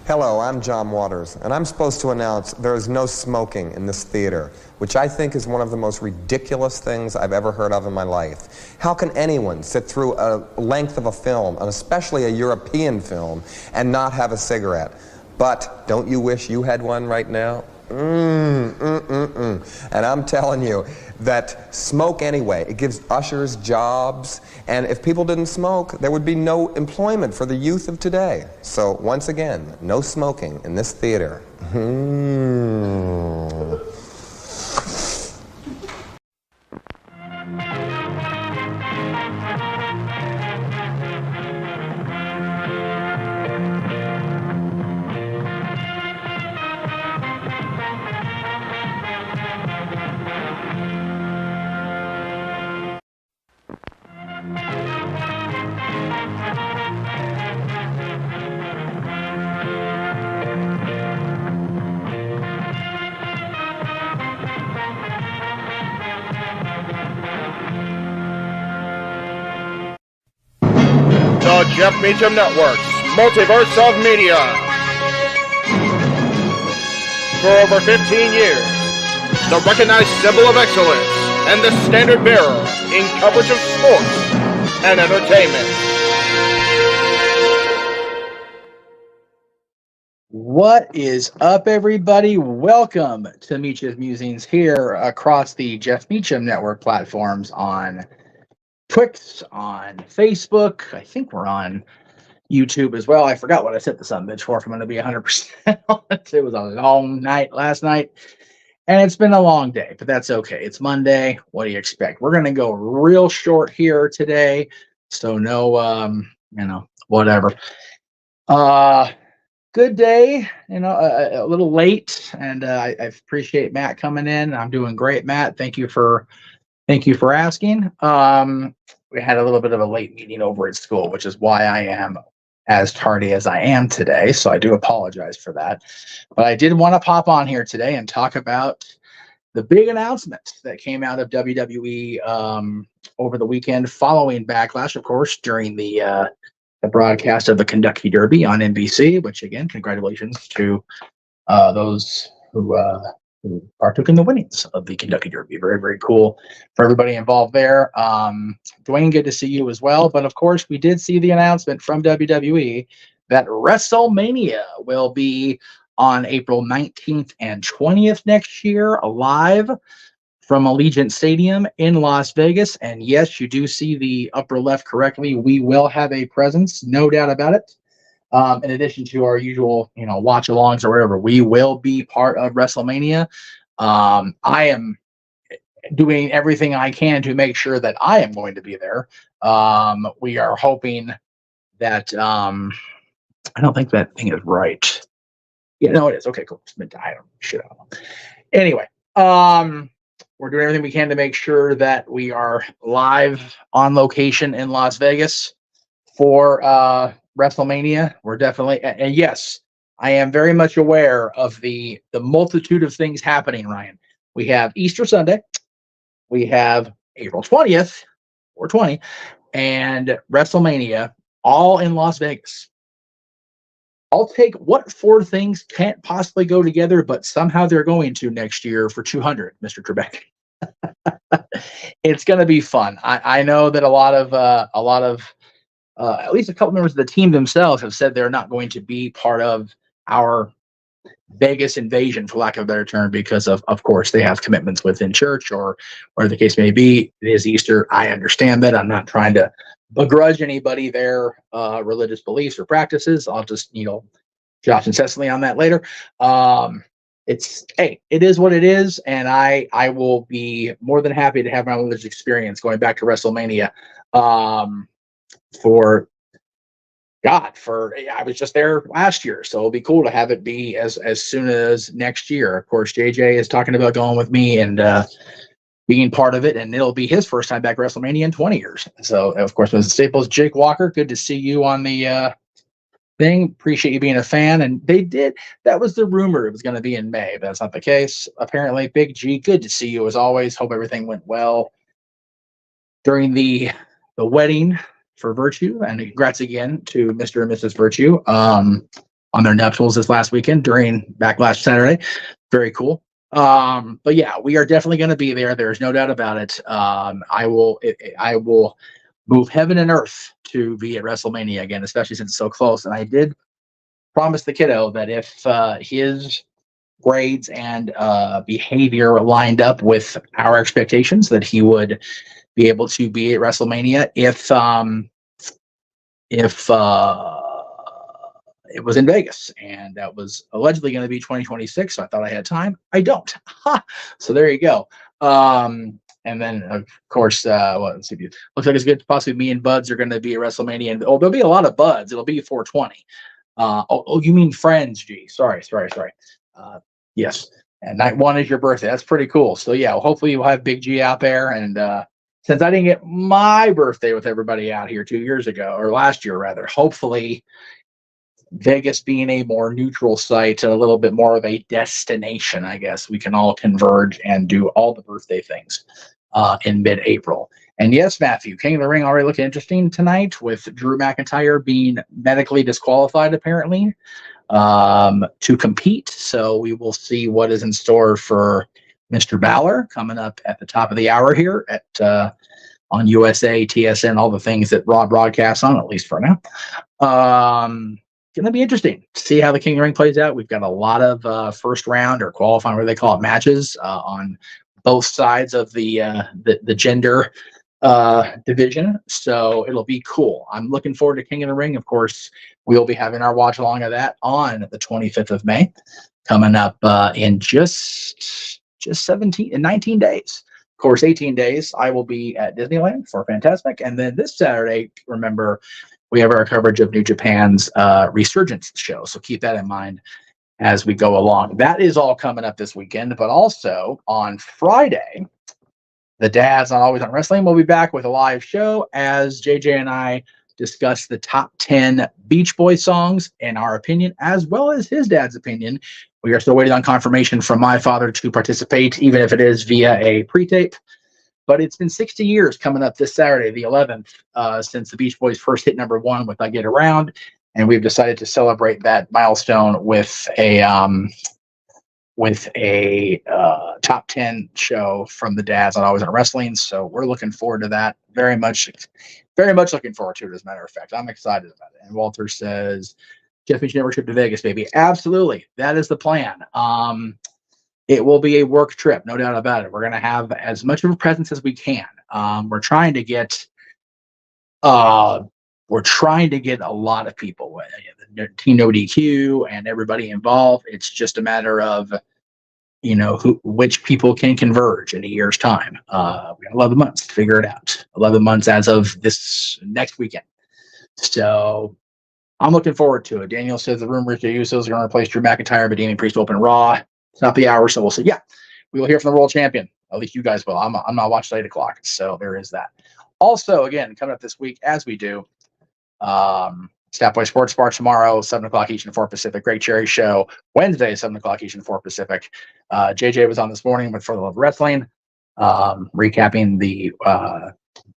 Hello, I'm John Waters, and I'm supposed to announce there is no smoking in this theater, which I think is one of the most ridiculous things I've ever heard of in my life. How can anyone sit through a length of a film, and especially a European film, and not have a cigarette? But don't you wish you had one right now? And I'm telling you that smoke anyway. It gives ushers jobs, and if people didn't smoke, there would be no employment for the youth of today. So once again, no smoking in this theater. The Jeff Meacham Network's Multiverse of Media. For over 15 years, the recognized symbol of excellence and the standard bearer in coverage of sports and entertainment. What is up, everybody? Welcome to Meach's Musings here across the Jeff Meacham Network platforms on Twix, on Facebook. I think we're on YouTube as well. I forgot what I set this on bitch for. If I'm going to be 100% honest. It was a long night last night, and it's been a long day, but that's okay. It's Monday. What do you expect? We're going to go real short here today, so no, whatever. Good day. A little late, and I appreciate Matt coming in. I'm doing great, Matt. Thank you for asking. We had a little bit of a late meeting over at school, which is why I am as tardy as I am today. So I do apologize for that. But I did want to pop on here today and talk about the big announcement that came out of WWE over the weekend following Backlash, of course, during the broadcast of the Kentucky Derby on NBC, which again, congratulations to those who partook in the winnings of the Kentucky Derby. Very, very cool for everybody involved there. Dwayne, good to see you as well. But of course, we did see the announcement from WWE that WrestleMania will be on April 19th and 20th next year, live from Allegiant Stadium in Las Vegas. And yes, you do see the upper left correctly. We will have a presence, no doubt about it. In addition to our usual, watch alongs or whatever, we will be part of WrestleMania. I am doing everything I can to make sure that I am going to be there. We are hoping that, I don't think that thing is right. Yeah, no, it is. Okay, cool. I don't know. Anyway, we're doing everything we can to make sure that we are live on location in Las Vegas for WrestleMania. We're definitely, and yes, I am very much aware of the multitude of things happening, Ryan. We have Easter Sunday, we have April 20th or 20, and WrestleMania, all in Las Vegas. I'll take what four things can't possibly go together, but somehow they're going to next year for 200, Mr. Trebek. It's going to be fun. I know that a lot of at least a couple members of the team themselves have said they're not going to be part of our Vegas invasion, for lack of a better term, because of course, they have commitments within church or whatever the case may be. It is Easter. I understand that. I'm not trying to begrudge anybody their religious beliefs or practices. I'll just, Josh incessantly on that later. It is what it is, and I will be more than happy to have my religious experience going back to WrestleMania. I was just there last year, so it'll be cool to have it be as soon as next year. Of course, JJ is talking about going with me and being part of it, and it'll be his first time back at WrestleMania in 20 years. So, of course, Mrs. Staples, Jake Walker, good to see you on the thing. Appreciate you being a fan. And that was the rumor it was going to be in May, but that's not the case. Apparently, Big G, good to see you as always. Hope everything went well during the wedding for Virtue, and congrats again to Mr. and Mrs. Virtue on on their nuptials this last weekend during Backlash Saturday. Very cool. But yeah, we are definitely going to be there. There's no doubt about it. I will move heaven and earth to be at WrestleMania again, especially since it's so close. And I did promise the kiddo that if his grades and behavior lined up with our expectations, that he would be able to be at WrestleMania if it was in Vegas, and that was allegedly going to be 2026. So I thought I had time. I don't. So there you go. And then of course, let's see. Looks like it's good. Possibly me and Buds are going to be at WrestleMania, and there'll be a lot of Buds. It'll be 420. You mean friends? G. Sorry. Yes. And night one is your birthday. That's pretty cool. So yeah, hopefully we'll have Big G out there. And since I didn't get my birthday with everybody out here 2 years ago, or last year rather, hopefully Vegas being a more neutral site and a little bit more of a destination, I guess we can all converge and do all the birthday things in mid-April. And yes, Matthew, King of the Ring already looked interesting tonight with Drew McIntyre being medically disqualified apparently to compete. So we will see what is in store for Mr. Balor coming up at the top of the hour here at on USA, TSN, all the things that Raw broadcasts on, at least for now. Going to be interesting to see how the King of the Ring plays out. We've got a lot of first round or qualifying, where they call it, matches on both sides of the gender division. So it'll be cool. I'm looking forward to King of the Ring. Of course, we'll be having our watch along of that on the 25th of May, coming up in just 19 days. Of course, 18 days, I will be at Disneyland for Fantasmic. And then this Saturday, remember, we have our coverage of New Japan's Resurgence show. So keep that in mind as we go along. That is all coming up this weekend. But also on Friday, the Dads Not Always on Wrestling will be back with a live show as JJ and I discuss the top 10 Beach Boys songs in our opinion, as well as his dad's opinion. We are still waiting on confirmation from my father to participate, even if it is via a pre-tape. But it's been 60 years coming up this Saturday, the 11th, since the Beach Boys first hit number one with I Get Around. And we've decided to celebrate that milestone with a top 10 show from the Dads Not Always on Wrestling. So we're looking forward to that. Very much looking forward to it, as a matter of fact. I'm excited about it. And Walter says, Jeff Meach Network trip to Vegas, baby. Absolutely. That is the plan. It will be a work trip, no doubt about it. We're going to have as much of a presence as we can. We're trying to get a lot of people, the Team No DQ and everybody involved. It's just a matter of, which people can converge in a year's time. We got 11 months to figure it out. 11 months as of this next weekend. So I'm looking forward to it. Daniel says the rumors the Usos are going to replace Drew McIntyre, but Damian Priest will open Raw. It's not the hour, so we'll see. Yeah, we will hear from the world champion. At least you guys will. I'm not watching at 8 o'clock, so there is that. Also, again, coming up this week, as we do, Stat Boy Sports Bar tomorrow, 7 o'clock Eastern, 4 Pacific. Great Cherry Show Wednesday, 7 o'clock Eastern, 4 Pacific. JJ was on this morning with For the Love of Wrestling, recapping the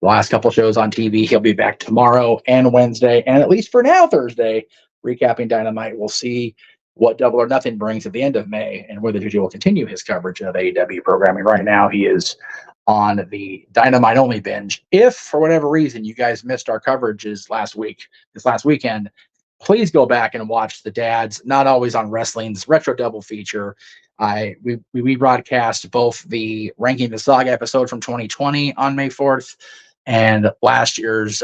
last couple shows on TV. He'll be back tomorrow and Wednesday, and at least for now, Thursday, recapping Dynamite. We'll see what Double or Nothing brings at the end of May, and whether JJ will continue his coverage of AEW programming. Right now, he is on the Dynamite only binge. If for whatever reason you guys missed our coverages this last weekend, please go back and watch the Dads Not Always on Wrestling's retro double feature. We broadcast both the Ranking the Saga episode from 2020 on May 4th and last year's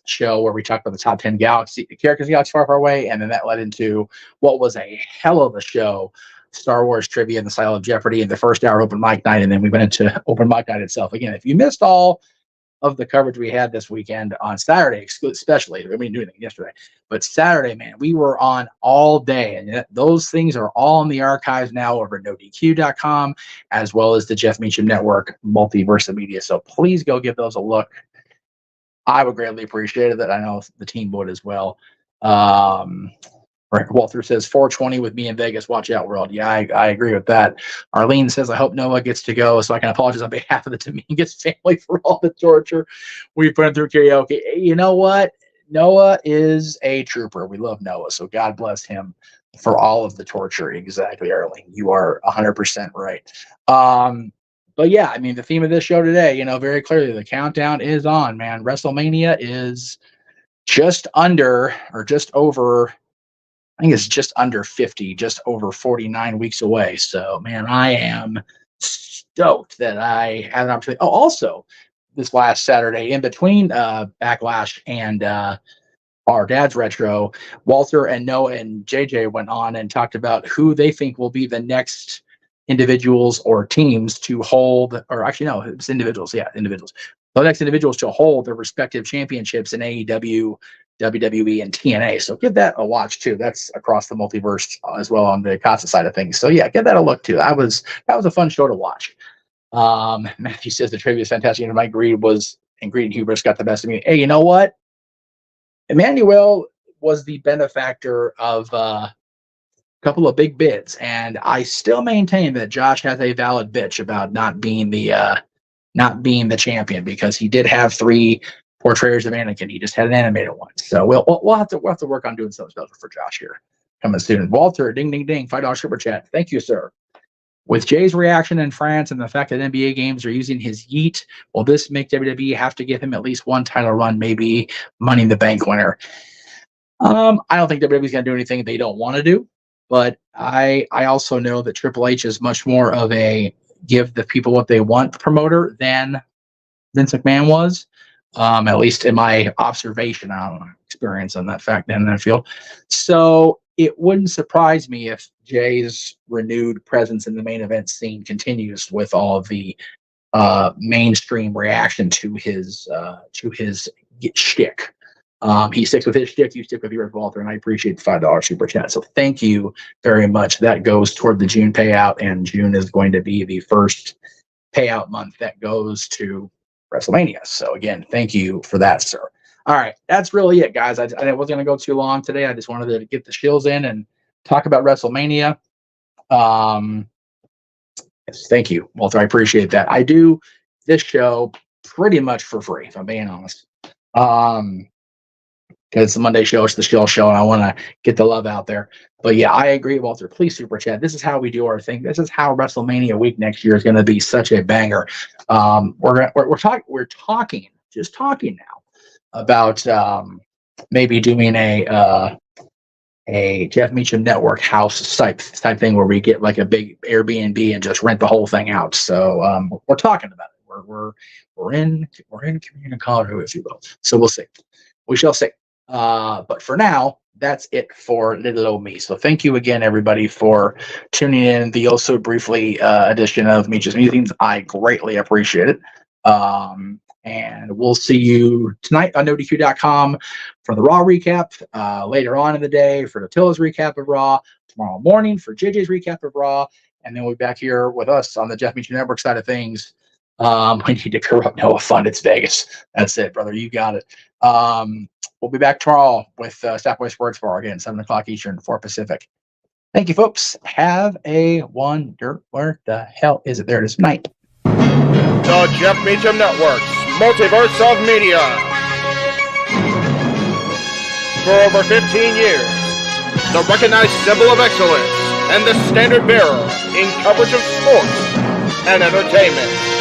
show where we talked about the top 10 characters in Galaxy Far, Far Away. And then that led into what was a hell of a show, Star Wars trivia in the style of Jeopardy in the first hour open mic night. And then we went into open mic night itself. Again, if you missed all of the coverage we had this weekend on Saturday, especially, we didn't do anything yesterday, but Saturday, man, we were on all day. And those things are all in the archives now over at NoDQ.com, as well as the Jeff Meacham Network Multiverse of Media. So please go give those a look. I would greatly appreciate it. That I know the team would as well. Walter says 420 with me in Vegas. Watch out, world. Yeah, I agree with that. Arlene says, I hope Noah gets to go so I can apologize on behalf of the Dominguez family for all the torture we put him through karaoke. You know what? Noah is a trooper. We love Noah, so God bless him for all of the torture. Exactly, Erling. You are 100% right. But yeah, I mean, the theme of this show today, you know, very clearly the countdown is on, man. WrestleMania is just under or just over, I think it's just under 50, just over 49 weeks away. So, man, I am stoked that I had an opportunity. Oh, also, this last Saturday, in between Backlash and our dad's retro, Walter and Noah and JJ went on and talked about who they think will be the next individuals or teams to hold, or actually, no, it's individuals. Yeah, individuals. The next individuals to hold their respective championships in AEW, WWE, and TNA. So give that a watch too. That's across the multiverse as well on the Casa side of things. So yeah, give that a look too. That was a fun show to watch. Matthew says the trivia is fantastic. And Mike Greed and Hubris got the best of me. Hey, you know what? Emmanuel was the benefactor of a couple of big bids, and I still maintain that Josh has a valid bitch about not being the champion, because he did have 3 portrayers of Anakin. He just had an animated one. So we'll have to work on doing something special for Josh here coming soon. Walter, ding ding ding, $5 super chat. Thank you, sir. With Jay's reaction in France and the fact that NBA games are using his yeet, will this make WWE have to give him at least one title run, maybe Money in the Bank winner? I don't think WWE's going to do anything they don't want to do, but I also know that Triple H is much more of a give the people what they want promoter than Vince McMahon was, at least in my observation. I don't know, experience on that fact in that field. So it wouldn't surprise me if Jay's renewed presence in the main event scene continues with all of the mainstream reaction to his shtick. He sticks with his shtick, you stick with yours, Walter, and I appreciate the $5 super chat. So thank you very much. That goes toward the June payout, and June is going to be the first payout month that goes to WrestleMania. So again, thank you for that, sir. All right, that's really it, guys. I wasn't going to go too long today. I just wanted to get the shills in and talk about WrestleMania. Yes, thank you, Walter. I appreciate that. I do this show pretty much for free, if I'm being honest. Because it's the Monday show, it's the Shill show, and I want to get the love out there. But yeah, I agree, Walter. Please super chat. This is how we do our thing. This is how WrestleMania week next year is going to be such a banger. We're talking now about maybe doing a Jeff Meacham Network house type thing where we get like a big Airbnb and just rent the whole thing out. So we're talking about it. We're in community college, if you will. So we'll see. We shall see. But for now, that's it for little old me. So thank you again, everybody, for tuning in the also briefly edition of Meach's Musings. I greatly appreciate it. And we'll see you tonight on NoDQ.com for the Raw recap, later on in the day for Attila's recap of Raw, tomorrow morning for JJ's recap of Raw, and then we'll be back here with us on the Jeff Meacham Network side of things. We need to corrupt Noah Fund. It's Vegas. That's it, brother. You got it. We'll be back tomorrow with Staffboy Sports Bar again, 7 o'clock Eastern, 4 Pacific. Thank you, folks. Have a wonder. Where the hell is it? There it is. Night. The Jeff Meacham Network's Multiverse of Media. For over 15 years, the recognized symbol of excellence and the standard bearer in coverage of sports and entertainment.